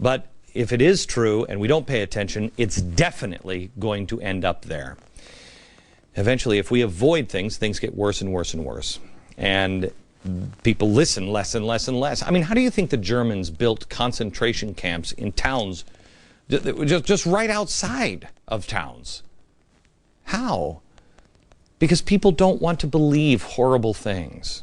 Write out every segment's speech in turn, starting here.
But if it is true and we don't pay attention, it's definitely going to end up there. Eventually, if we avoid things, things get worse and worse and worse. And people listen less and less and less. I mean, how do you think the Germans built concentration camps in towns just right outside of towns? How? Because people don't want to believe horrible things.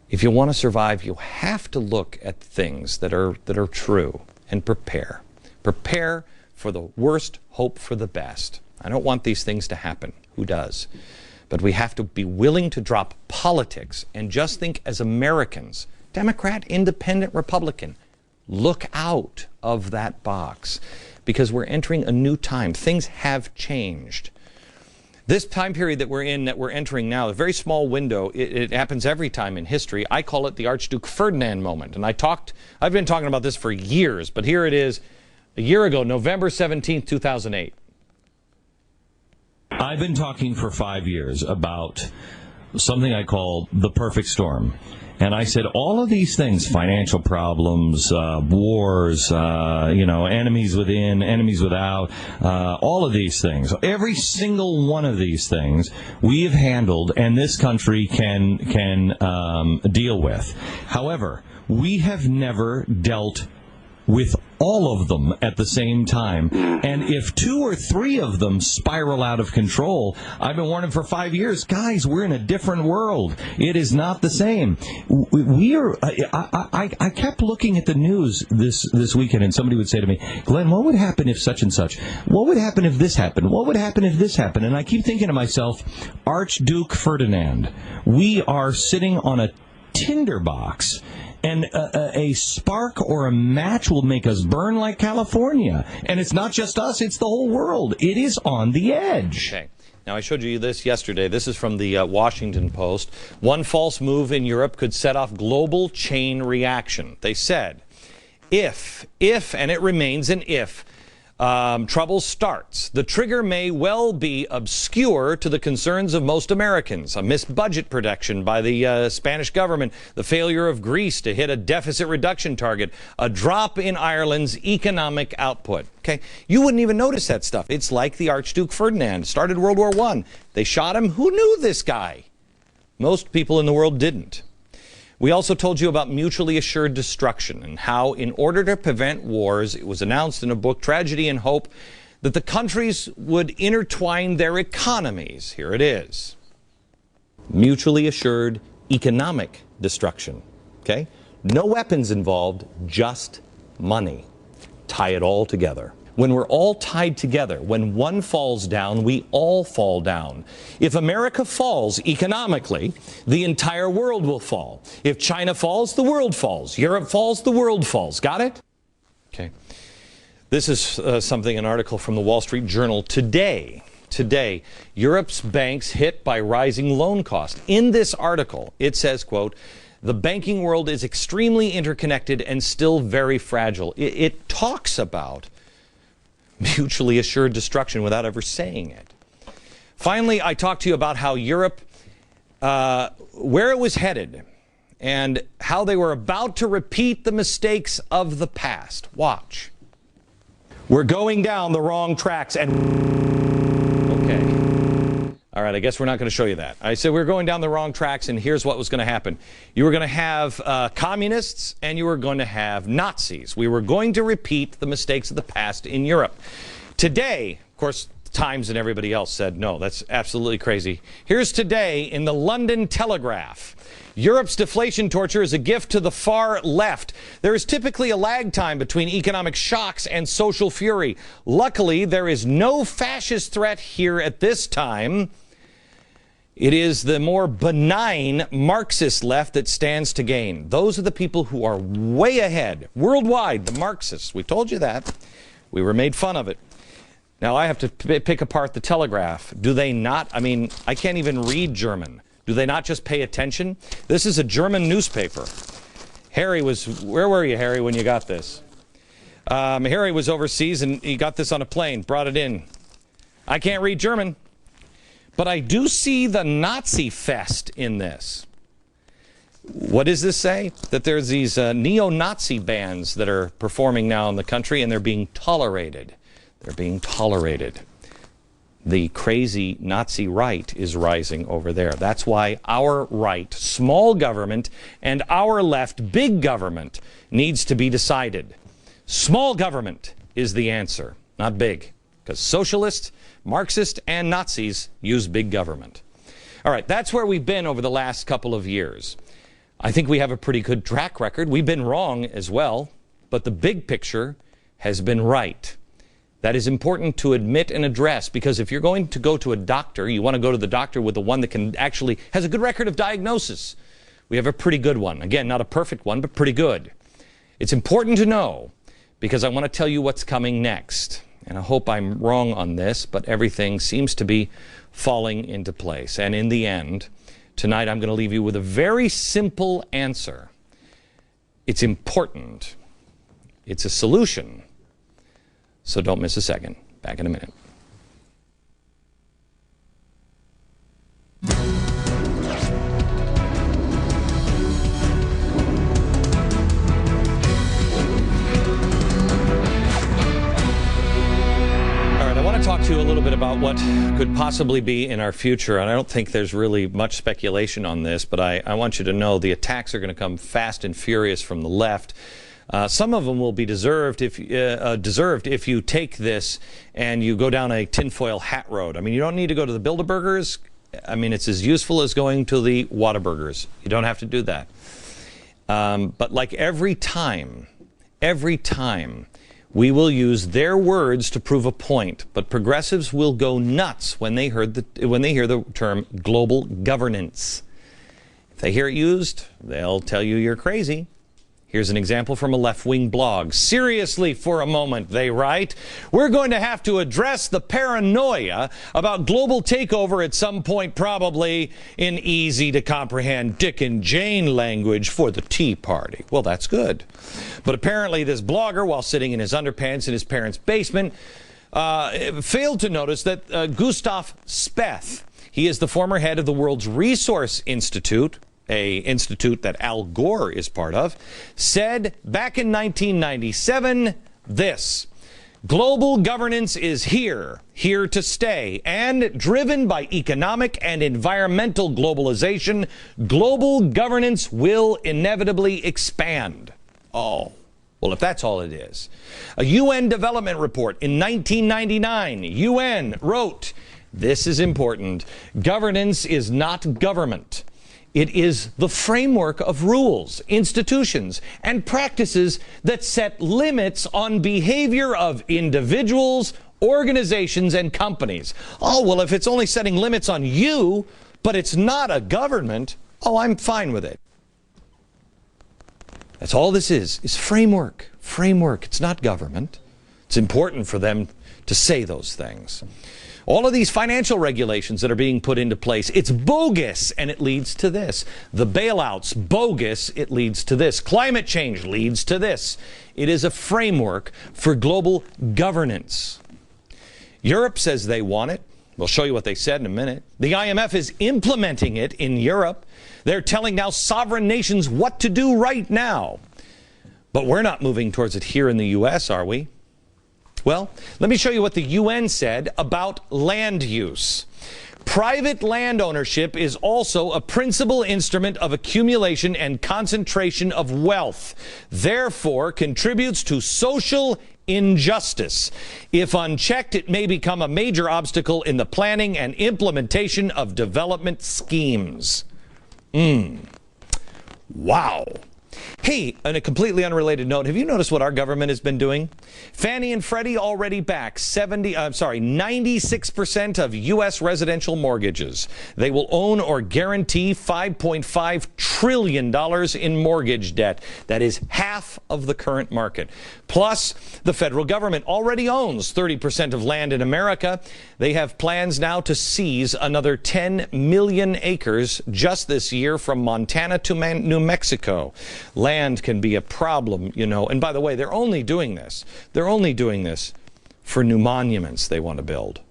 If you want to survive, you have to look at things that are true and prepare. Prepare for the worst, hope for the best. I don't want these things to happen. Who does? But we have to be willing to drop politics and just think as Americans, Democrat, Independent, Republican, look out of that box because we're entering a new time. Things have changed. This time period that we're in, that we're entering now, a very small window, it happens every time in history. I call it the Archduke Ferdinand moment. And I've been talking about this for years, but here it is a year ago, November 17th, 2008. I've been talking for 5 years about something I call the perfect storm. And I said all of these things, financial problems, wars, enemies within, enemies without, all of these things, every single one of these things we have handled and this country can deal with. However, we have never dealt with all of them at the same time. And if 2 or 3 of them spiral out of control, I've been warning for 5 years, guys, we're in a different world. It is not the same. I kept looking at the news this weekend, and somebody would say to me, Glenn, what would happen if such and such? What would happen if this happened? What would happen if this happened? And I keep thinking to myself, Archduke Ferdinand, we are sitting on a tinderbox, and a spark or a match will make us burn like California. And it's not just us, it's the whole world. It is on the edge. Okay. Now, I showed you this yesterday. This is from the Washington Post. One false move in Europe could set off global chain reaction. They said, if, and it remains an if, trouble starts, the trigger may well be obscure to the concerns of most Americans. A missed budget protection by the Spanish government, the failure of Greece to hit a deficit reduction target, a drop in Ireland's economic output. Okay, you wouldn't even notice that stuff. It's like the Archduke Ferdinand started World War I. They shot him. Who knew this guy? Most people in the world didn't. We also told you about mutually assured destruction and how, in order to prevent wars, it was announced in a book, Tragedy and Hope, that the countries would intertwine their economies. Here it is. Mutually assured economic destruction. Okay? No weapons involved, just money. Tie it all together. When we're all tied together, when one falls down, we all fall down. If America falls economically, the entire world will fall. If China falls, the world falls. Europe falls, the world falls. Got it? Okay. This is an article from the Wall Street Journal today. Today, Europe's banks hit by rising loan costs. In this article, it says, quote, the banking world is extremely interconnected and still very fragile. It talks about mutually assured destruction without ever saying it. Finally, I talked to you about how Europe, where it was headed, and how they were about to repeat the mistakes of the past. Watch. We're going down the wrong tracks and... Okay. All right, I guess we're not going to show you that. I said we're going down the wrong tracks, and here's what was going to happen. You were going to have communists, and you were going to have Nazis. We were going to repeat the mistakes of the past in Europe. Today, of course, Times and everybody else said, no, that's absolutely crazy. Here's today in the London Telegraph. Europe's deflation torture is a gift to the far left. There is typically a lag time between economic shocks and social fury. Luckily, there is no fascist threat here at this time. It is the more benign Marxist left that stands to gain. Those are the people who are way ahead. Worldwide, the Marxists. We told you that. We were made fun of it. Now, I have to pick apart the Telegraph. Do they not? I mean, I can't even read German. Do they not just pay attention? This is a German newspaper. Harry was, where were you, Harry, when you got this? Harry was overseas, and he got this on a plane, brought it in. I can't read German. But I do see the Nazi fest in this. What does this say? That there's these neo-Nazi bands that are performing now in the country, and they're being tolerated. They're being tolerated. The crazy Nazi right is rising over there. That's why our right, small government, and our left, big government, needs to be decided. Small government is the answer, not big, because socialists, Marxists, and Nazis use big government. All right, that's where we've been over the last couple of years. I think we have a pretty good track record. We've been wrong as well, but the big picture has been right. That is important to admit and address, because if you're going to go to a doctor, you want to go to the doctor with the one that can actually has a good record of diagnosis. We have a pretty good one. Again, not a perfect one, but pretty good. It's important to know, because I want to tell you what's coming next. And I hope I'm wrong on this, but everything seems to be falling into place. And in the end, tonight I'm going to leave you with a very simple answer. It's important. It's a solution. So don't miss a second. Back in a minute. Talk to you a little bit about what could possibly be in our future, and I don't think there's really much speculation on this, but I want you to know the attacks are going to come fast and furious from the left. Some of them will be deserved if you take this and you go down a tinfoil hat road. I mean, you don't need to go to the Bilderbergers. I mean, it's as useful as going to the Whataburgers. You don't have to do that. But like every time, we will use their words to prove a point, but progressives will go nuts when they hear the term global governance. If they hear it used, they'll tell you you're crazy. Here's an example from a left-wing blog. Seriously, for a moment, they write, we're going to have to address the paranoia about global takeover at some point, probably in easy-to-comprehend Dick and Jane language for the Tea Party. Well, that's good. But apparently this blogger, while sitting in his underpants in his parents' basement, failed to notice that Gustav Speth, he is the former head of the World Resources Institute, an institute that Al Gore is part of, said back in 1997 this: global governance is here to stay, and driven by economic and environmental globalization, global governance will inevitably expand. Oh, well, if that's all it is. A UN development report in 1999, UN wrote, this is important, governance is not government. It is the framework of rules, institutions, and practices that set limits on behavior of individuals, organizations, and companies. Oh, well, if it's only setting limits on you, but it's not a government, oh, I'm fine with it. That's all this is framework. Framework. It's not government. It's important for them to say those things. All of these financial regulations that are being put into place, it's bogus, and it leads to this. The bailouts, bogus, it leads to this. Climate change leads to this. It is a framework for global governance. Europe says they want it. We'll show you what they said in a minute. The IMF is implementing it in Europe. They're telling now sovereign nations what to do right now. But we're not moving towards it here in the U.S., are we? Well, let me show you what the UN said about land use. Private land ownership is also a principal instrument of accumulation and concentration of wealth, therefore contributes to social injustice. If unchecked, it may become a major obstacle in the planning and implementation of development schemes. Wow. Hey, on a completely unrelated note, have you noticed what our government has been doing? Fannie and Freddie already back 96% of U.S. residential mortgages. They will own or guarantee $5.5 trillion in mortgage debt. That is half of the current market. Plus, the federal government already owns 30% of land in America. They have plans now to seize another 10 million acres just this year from Montana to New Mexico. Land can be a problem, you know. And by the way, they're only doing this for new monuments they want to build.